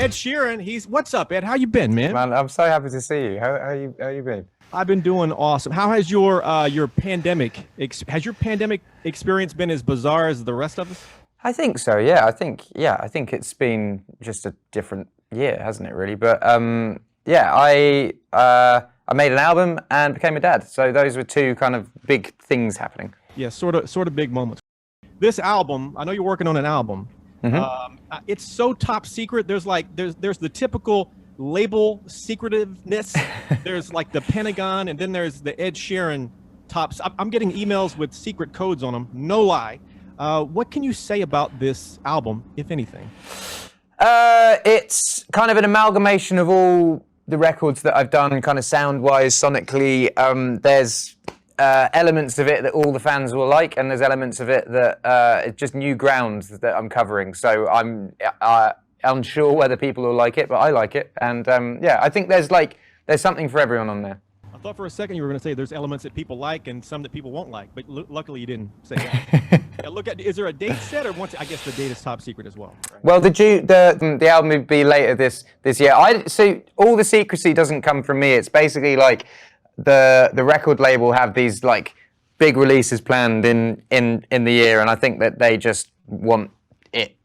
Ed Sheeran. What's up, Ed? How you been, man? Man, I'm so happy to see you. How you been? I've been doing awesome. How has your pandemic has your pandemic experience been as bizarre as the rest of us? I think so. Yeah, I think it's been just a different year, hasn't it? Really, but yeah, I made an album and became a dad. So those were two kind of big things happening. Yeah, sort of big moments. This album, I know you're working on an album. It's so top secret. There's the typical label secretiveness. There's like the Pentagon, and then there's the Ed Sheeran tops. I'm getting emails with secret codes on them. No lie. What can you say about this album, if anything? It's kind of an amalgamation of all the records that I've done, kind of sound-wise, sonically. There's elements of it that all the fans will like, and there's elements of it that it's just new ground that I'm covering. So I'm unsure whether people will like it, but I like it. And yeah, I think there's something for everyone on there. I thought for a second you were going to say there's elements that people like and some that people won't like, but luckily you didn't say that. Yeah, is there a date set, or I guess the date is top secret as well? Right? Well, the album will be later this year. So all the secrecy doesn't come from me. It's basically like the record label have these like big releases planned in the year, and I think that they just want it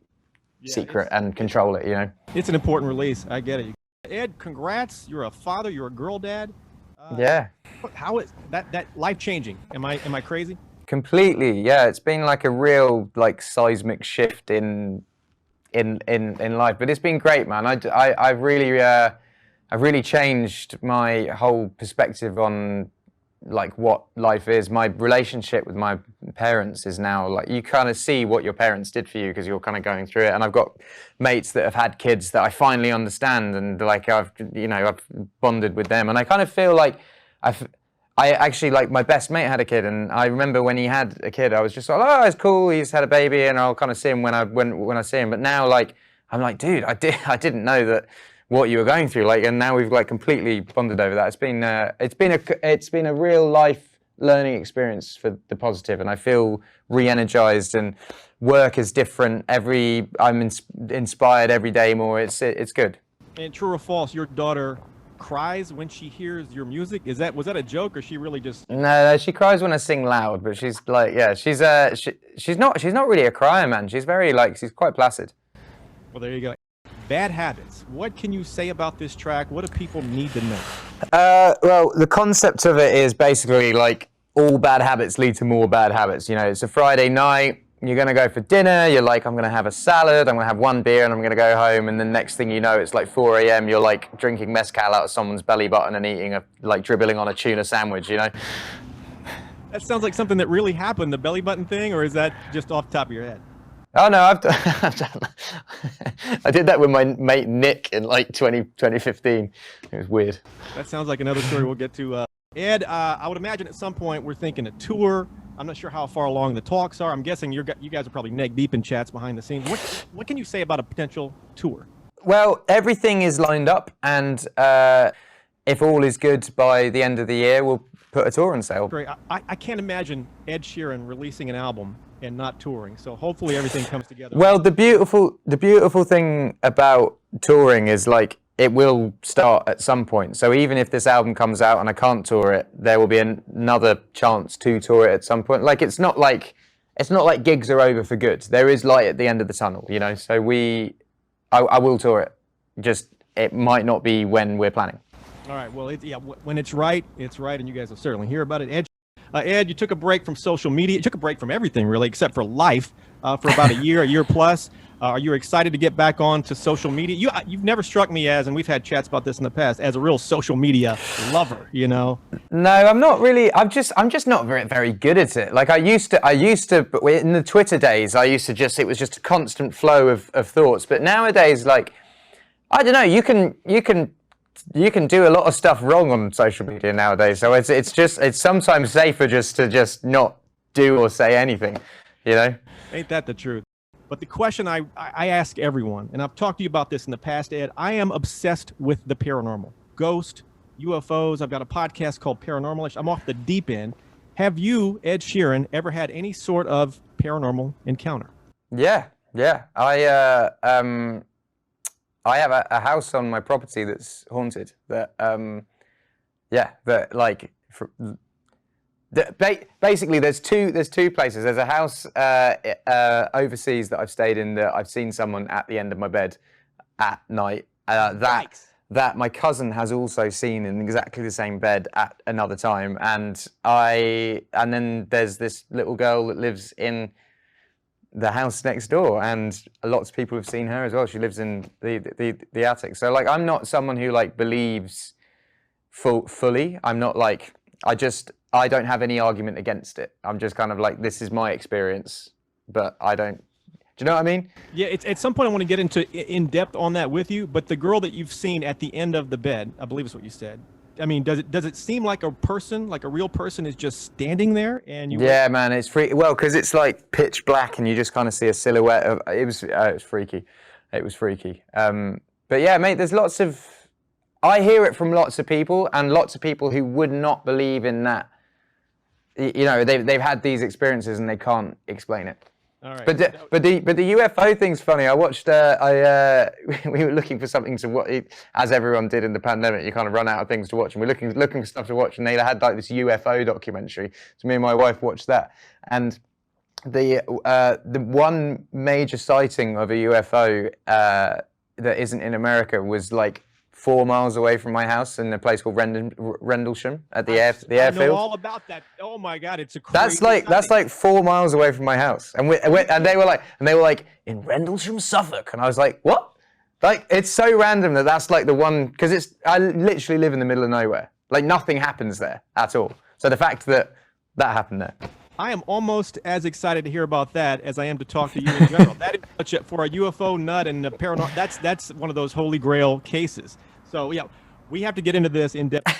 secret and control it. You know, it's an important release. I get it. Ed, congrats! You're a father. You're a girl dad. Yeah. How is that life changing? Am I crazy? Completely. Yeah, it's been like a real like seismic shift in life, but it's been great, man. I've really changed my whole perspective on like what life is. My relationship with my parents is now like, you kind of see what your parents did for you because you're kind of going through it. And I've got mates that have had kids that I finally understand, and like I've bonded with them, and I kind of feel like I actually, like, my best mate had a kid, and I remember when he had a kid, I was just like, oh, it's cool, he's had a baby, and I'll kind of see him when I see him. But now, like, I'm like, dude, I didn't know that what you were going through, like, and now we've like completely bonded over that. It's been a real life learning experience for the positive, and I feel re-energized, and work is different. I'm inspired every day more. It's good. And true or false, your daughter cries when she hears your music? Was that a joke, or she really just? No, she cries when I sing loud, but she's like, yeah, she's not really a crier, man. She's she's quite placid. Well, there you go. Bad habits. What can you say about this track? What do people need to know? Well, the concept of it is basically like all bad habits lead to more bad habits. You know, it's a Friday night. You're going to go for dinner, you're like, I'm going to have a salad, I'm going to have one beer, and I'm going to go home, and then next thing you know, it's like 4 a.m, you're like drinking mezcal out of someone's belly button and dribbling on a tuna sandwich, you know? That sounds like something that really happened, the belly button thing, or is that just off the top of your head? Oh no, I've done I did that with my mate Nick in like 2015. It was weird. That sounds like another story we'll get to. Ed, I would imagine at some point we're thinking a tour. I'm not sure how far along the talks are. I'm guessing you guys are probably neck deep in chats behind the scenes. What can you say about a potential tour? Well, everything is lined up, and if all is good by the end of the year, we'll put a tour on sale. Great. I can't imagine Ed Sheeran releasing an album and not touring. So hopefully everything comes together. Well, the beautiful thing about touring is like it will start at some point. So even if this album comes out and I can't tour it, there will be another chance to tour it at some point. Like it's not like gigs are over for good. There is light at the end of the tunnel, you know. So I will tour it. Just it might not be when we're planning. All right. Well, when it's right, and you guys will certainly hear about it. Ed, you took a break from social media. You took a break from everything, really, except for life, for about a year plus. Are you excited to get back on to social media? You've never struck me as, and we've had chats about this in the past, as a real social media lover, you know? No, I'm not really. I'm just not very, very good at it. Like I used to, but in the Twitter days, it was just a constant flow of thoughts. But nowadays, like, I don't know, you can do a lot of stuff wrong on social media nowadays. So it's sometimes safer just to not do or say anything, you know? Ain't that the truth? But the question I ask everyone, and I've talked to you about this in the past, Ed, I am obsessed with the paranormal. Ghost, UFOs. I've got a podcast called Paranormal. I'm off the deep end. Have you, Ed Sheeran, ever had any sort of paranormal encounter? Yeah. I have a house on my property that's haunted. That basically there's two places. There's a house overseas that I've stayed in that I've seen someone at the end of my bed at night. That my cousin has also seen in exactly the same bed at another time, and then there's this little girl that lives in the house next door, and lots of people have seen her as well. She lives in the attic. So like, I'm not someone who like believes fully. I'm not like, I don't have any argument against it. I'm just kind of like, this is my experience, but I don't. Do you know what I mean? Yeah, it's at some point I want to get into in depth on that with you. But the girl that you've seen at the end of the bed, I believe is what you said. I mean, does it seem like a person, like a real person, is just standing there? And you? Yeah, man, it's freaky. Well, because it's like pitch black, and you just kind of see a silhouette of. It was freaky. It was freaky. But yeah, mate, there's lots of. I hear it from lots of people, and lots of people who would not believe in that. You know, they've had these experiences and they can't explain it. All right. But the UFO thing's funny. I watched. We were looking for something to watch, as everyone did in the pandemic. You kind of run out of things to watch, and we're looking for stuff to watch. And they had like this UFO documentary. So me and my wife watched that. And the one major sighting of a UFO that isn't in America was like 4 miles away from my house in a place called Rendlesham at the airfield. I know all about that. Oh my God, it's a crazy. That's like 4 miles away from my house, and they were like in Rendlesham, Suffolk, and I was like, what? Like, it's so random that's like the one, because I literally live in the middle of nowhere. Like, nothing happens there at all. So the fact that happened there. I am almost as excited to hear about that as I am to talk to you in general. That is such a, for a UFO nut and a paranormal, that's one of those holy grail cases. So yeah, we have to get into this in depth.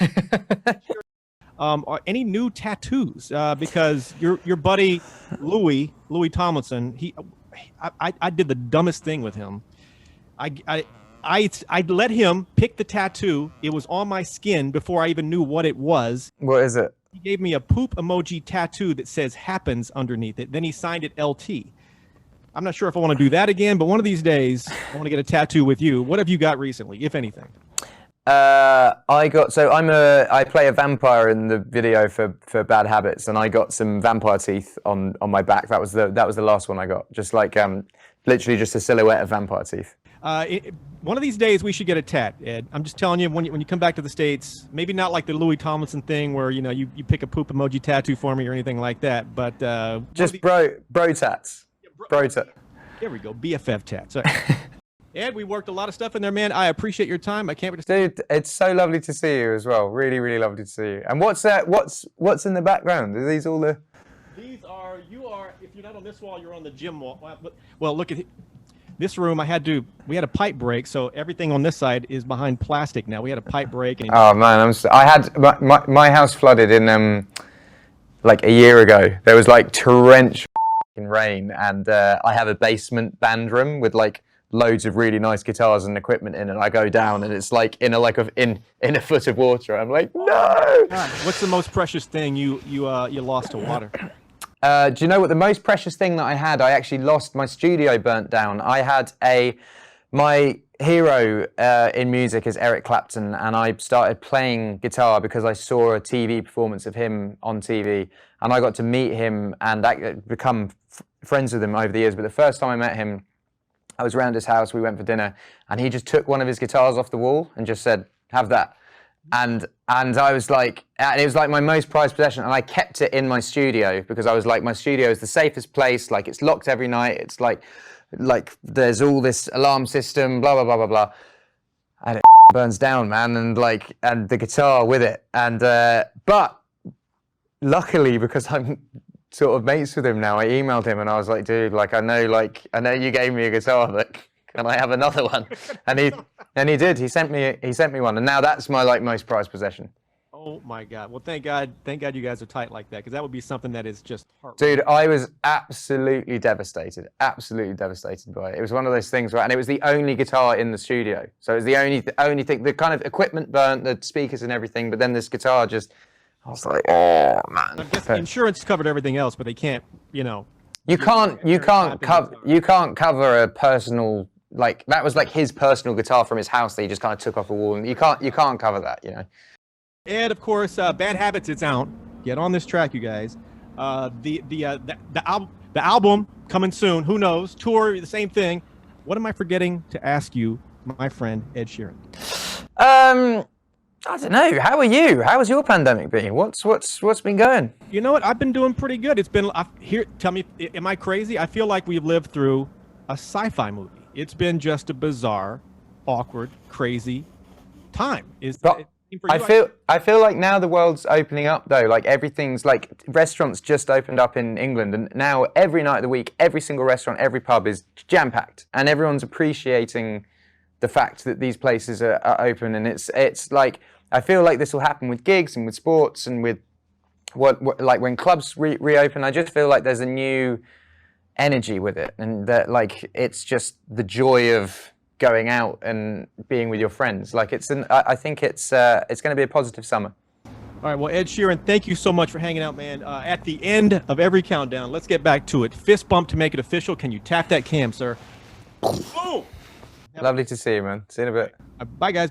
Any new tattoos? Because your buddy Louis Tomlinson, I did the dumbest thing with him. I let him pick the tattoo. It was on my skin before I even knew what it was. What is it? He gave me a poop emoji tattoo that says happens underneath it. Then he signed it LT. I'm not sure if I want to do that again, but one of these days I want to get a tattoo with you. What have you got recently, if anything? I play a vampire in the video for Bad Habits, and I got some vampire teeth on my back. That was the last one I got. Just like literally just a silhouette of vampire teeth. One of these days we should get a tat, Ed. I'm just telling you, when you come back to the States, maybe not like the Louis Tomlinson thing where you pick a poop emoji tattoo for me or anything like that, but just bro tats. Bro tat. There we go, BFF tats. Right. Ed, we worked a lot of stuff in there, man. I appreciate your time. I can't wait to. Dude, it's so lovely to see you as well. Really, really lovely to see you. And what's that? What's in the background? Are these all the? These are. You are. If you're not on this wall, you're on the gym wall. Well, look at this room. We had a pipe break, so everything on this side is behind plastic now. We had a pipe break. And oh man, I had my house flooded in like a year ago. There was like torrential rain, and I have a basement band room with like loads of really nice guitars and equipment in, and I go down and it's like in a foot of water. I'm like, no. God, what's the most precious thing you lost to water? Do you know what the most precious thing that I had? I actually lost. My studio burnt down. I had my hero in music is Eric Clapton, and I started playing guitar because I saw a TV performance of him on TV, and I got to meet him and become friends with him over the years. But the first time I met him, I was around his house, we went for dinner, and he just took one of his guitars off the wall and just said, have that. And I was like, and it was like my most prized possession, and I kept it in my studio because I was like, my studio is the safest place, like it's locked every night, it's like there's all this alarm system, blah, blah, blah, blah, blah. And it burns down, man, and the guitar with it. And, but luckily, because I'm sort of mates with him now, I emailed him and I was like, dude, I know you gave me a guitar, but can I have another one? And he did. He sent me one, and now that's my most prized possession. Oh my God! Well, thank God you guys are tight like that, because that would be something that is just heart. Dude, I was absolutely devastated by it. It was one of those things and it was the only guitar in the studio, so it was the only thing. The kind of equipment burnt, the speakers and everything, but then this guitar just. I was like, oh man. I guess insurance covered everything else, but they can't, You can't cover a personal like that was like his personal guitar from his house that he just kind of took off a wall, and you can't cover that, you know. And of course, Bad Habits, it's out. Get on this track, you guys. The album coming soon. Who knows? Tour, the same thing. What am I forgetting to ask you, my friend Ed Sheeran? I don't know. How are you? How has your pandemic been? What's been going? You know what? I've been doing pretty good. It's been here. Tell me, am I crazy? I feel like we've lived through a sci-fi movie. It's been just a bizarre, awkward, crazy time. I feel like now the world's opening up though. Like everything's like restaurants just opened up in England, and now every night of the week, every single restaurant, every pub is jam-packed, and everyone's appreciating the fact that these places are open. And it's like, I feel like this will happen with gigs and with sports and with what like when clubs reopen. I just feel like there's a new energy with it, and that like it's just the joy of going out and being with your friends. Like I think it's going to be a positive summer. All right, well, Ed Sheeran, thank you so much for hanging out, man. At the end of every countdown, let's get back to it. Fist bump to make it official. Can you tap that cam, sir? Boom! Lovely to see you, man. See you in a bit. Bye, guys.